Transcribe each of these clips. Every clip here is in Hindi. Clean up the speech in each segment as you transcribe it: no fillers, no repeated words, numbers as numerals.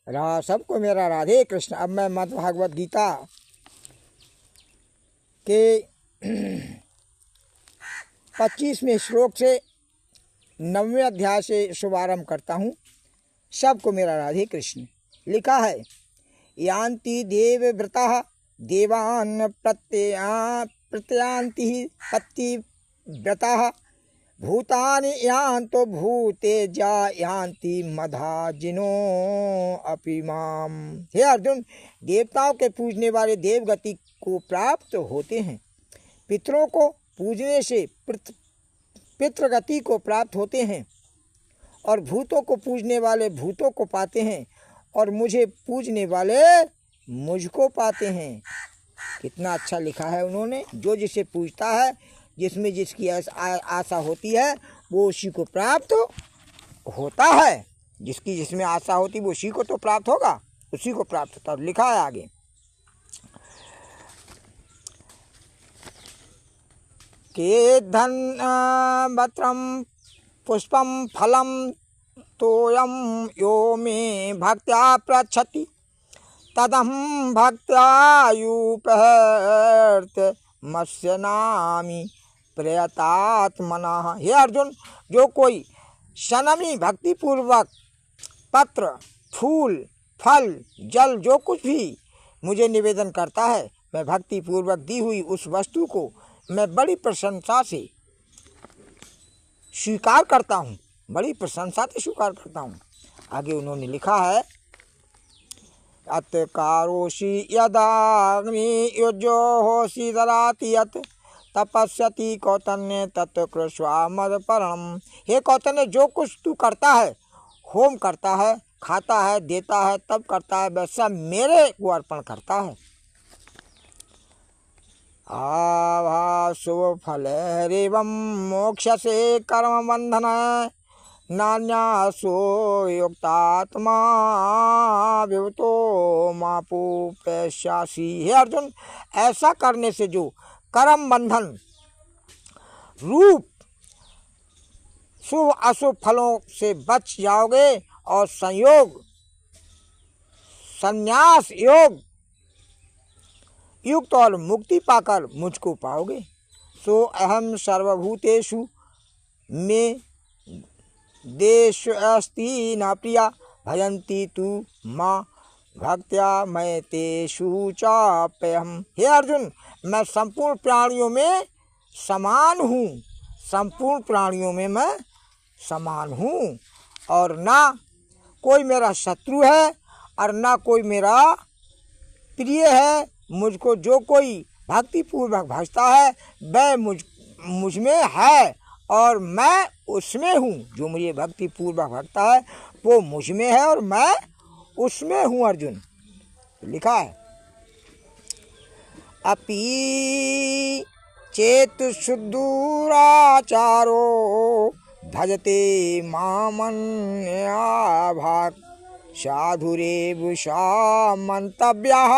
सबको मेरा राधे कृष्ण। अब मैं मद् भागवत गीता के 25वें श्लोक से 9वें अध्याय से शुभारंभ करता हूँ। सबको मेरा राधे कृष्ण। लिखा है, यान्ति देवव्रताः देवान् प्रत्यान्ति पतिव्रताः भूतानि यान्तो भूतेजा यान्ति मधाजिनो अपि माम। हे अर्जुन, देवताओं के पूजने वाले देवगति को प्राप्त होते हैं, पितरों को पूजने से पितृगति को प्राप्त होते हैं, और भूतों को पूजने वाले भूतों को पाते हैं, और मुझे पूजने वाले मुझको पाते हैं। कितना अच्छा लिखा है उन्होंने। जो जिसे पूजता है, जिसमें जिसकी आशा होती है, वो उसी को प्राप्त होता है। जिसकी जिसमें आशा होती वो उसी को तो प्राप्त होगा, उसी को प्राप्त होता। लिखा है आगे, के धन वत्रम पुष्पम फलम तोयम यो मे भक्त्या प्रच्छति तदहं भक्त्यायुपहर्त मत्स्य नामी प्रयतात्मना। हे अर्जुन, जो कोई सनमी भक्तिपूर्वक पत्र, फूल, फल, जल जो कुछ भी मुझे निवेदन करता है, मैं भक्तिपूर्वक दी हुई उस वस्तु को मैं बड़ी प्रशंसा से स्वीकार करता हूँ, बड़ी प्रशंसा से स्वीकार करता हूँ। आगे उन्होंने लिखा है, अत्कारोषि यदाग्नि युजो होषि दराति यत् तपस्यति कौतन्य तत्कृष्वा मदपरणम। हे कौतन्य, जो कुछ तू करता है, होम करता है, खाता है, देता है, तब करता है, वैसा मेरे को अर्पण करता है। आभासो फलैरेवं मोक्षसे कर्म बंधन नान्यासो युक्तात्मा विवतो मापो पैश्यासी। हे अर्जुन, ऐसा करने से जो कर्म बंधन रूप शुभ अशुभ फलों से बच जाओगे और संयोग संन्यास योग युक्त और मुक्ति पाकर मुझको पाओगे। सो अहम सर्वभूतेषु में देश अस्ति न प्रिया भजन्ति तु माँ भक्त्या मैं तेषु चाप्यहम्। हे अर्जुन, मैं संपूर्ण प्राणियों में समान हूँ, संपूर्ण प्राणियों में मैं समान हूँ, और ना कोई मेरा शत्रु है और ना कोई मेरा प्रिय है। मुझको जो कोई भक्तिपूर्वक भजता है वह मुझ में है और मैं उसमें हूँ। जो मुझे भक्तिपूर्वक भजता है वो मुझ में है और मैं उसमें हूँ। अर्जुन, लिखा है, अपि चेत शुद्धुराचारो भजते मामन्या भाग साधुरेवुषा मंतव्यः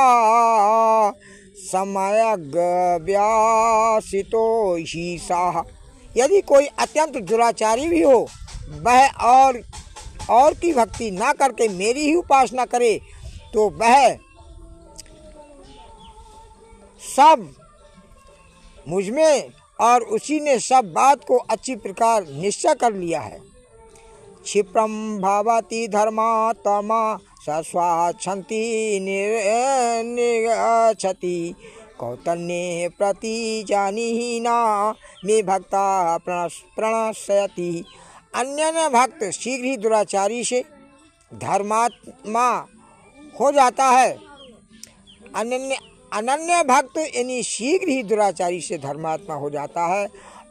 समयग्व्यासितो ही साह। यदि कोई अत्यंत दुराचारी भी हो, वह और की भक्ति ना करके मेरी ही उपासना करे, तो वह सब मुझ में और उसी ने सब बात को अच्छी प्रकार निश्चय कर लिया है। क्षिप्रम भवति धर्मात्मा सस्वाच्छन्ति निर्गच्छति कौतन्ये प्रति जानीहि न मे भक्ता प्रणश्यति। अन्य भक्त शीघ्र ही दुराचारी से धर्मात्मा हो जाता है। अनन्य भक्त यानी शीघ्र ही दुराचारी से धर्मात्मा हो जाता है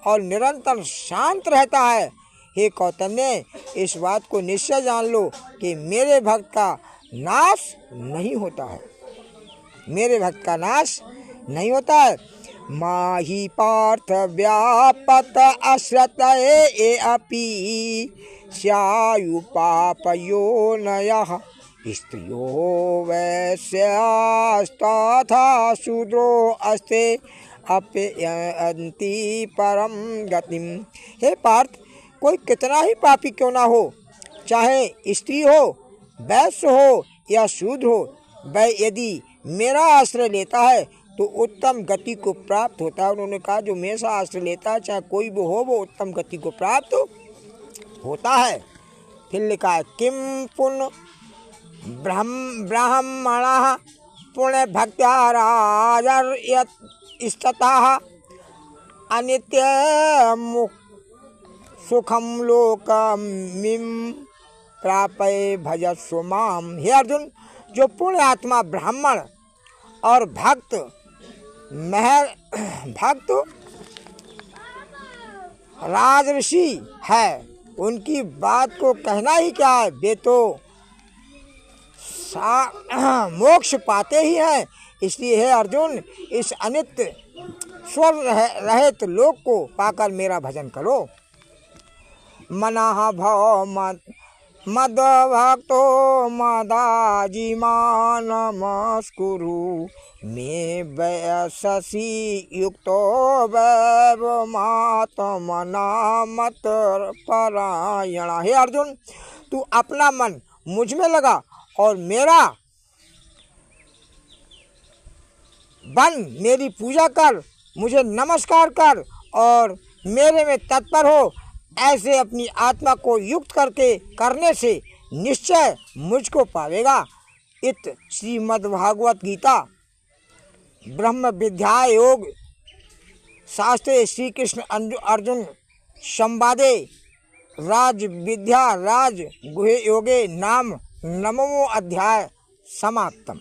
और निरंतर शांत रहता है। हे कौतन्य, इस बात को निश्चय जान लो कि मेरे भक्त का नाश नहीं होता है, मेरे भक्त का नाश नहीं होता है। माही पार्थ व्यापत अश्रतये अपि स्यायु पापयो नयः स्त्रियो वैश्यास्तथा शूद्रो अस्ते अपयन्ति परम गतिम। हे पार्थ, कोई कितना ही पापी क्यों ना हो, चाहे स्त्री हो, वैश्य हो या शूद्र हो, वह यदि मेरा आश्रय लेता है तो उत्तम गति को प्राप्त होता है। उन्होंने कहा जो मेरा आश्रय लेता है चाहे कोई भी हो वो उत्तम गति को प्राप्त होता है। फिर लिखा है किम पुण्य ब्राह्मणः पुण्य भक्त्या राजर्यस्ततः अनित्य सुखम लोकमिम प्रापय भजस्व माम। हे अर्जुन, जो पुण्य आत्मा ब्राह्मण और भक्त राजऋषि है, उनकी बात को कहना ही क्या है, वे तो मोक्ष पाते ही हैं। इसलिए हे अर्जुन, इस अनित्य स्वर रहित लोक को पाकर मेरा भजन करो। मनः भव मद भक्तो मदाजिमानमस्कुरु मे वयससि युक्तो वैवमात्मना मत परायण। हे अर्जुन, तू अपना मन मुझ में लगा और मेरा बन मेरी पूजा कर, मुझे नमस्कार कर और मेरे में तत्पर हो। ऐसे अपनी आत्मा को युक्त करने से निश्चय मुझको पावेगा। इत श्रीमद्भागवत गीता ब्रह्म विद्या योग शास्त्रे श्री कृष्ण अर्जुन संवादे राज विद्या राज गुहे योगे नाम नवमो अध्याय समाप्तम।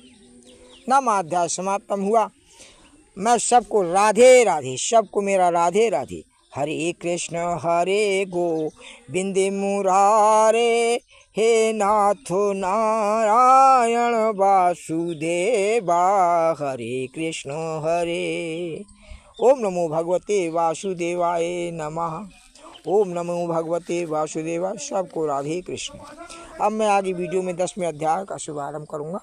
नवमा अध्याय समाप्तम हुआ। मैं सबको राधे राधे, सबको मेरा राधे राधे। हरे कृष्ण गोविंद मुरारे, हे नाथो नारायण वासुदेवा। हरे कृष्ण ओम नमो भगवते वासुदेवाय नमः। ओम नमो भगवते वासुदेवाय। सबको राधे कृष्ण। अब मैं आगे वीडियो में 10वें अध्याय का शुभारंभ करूँगा।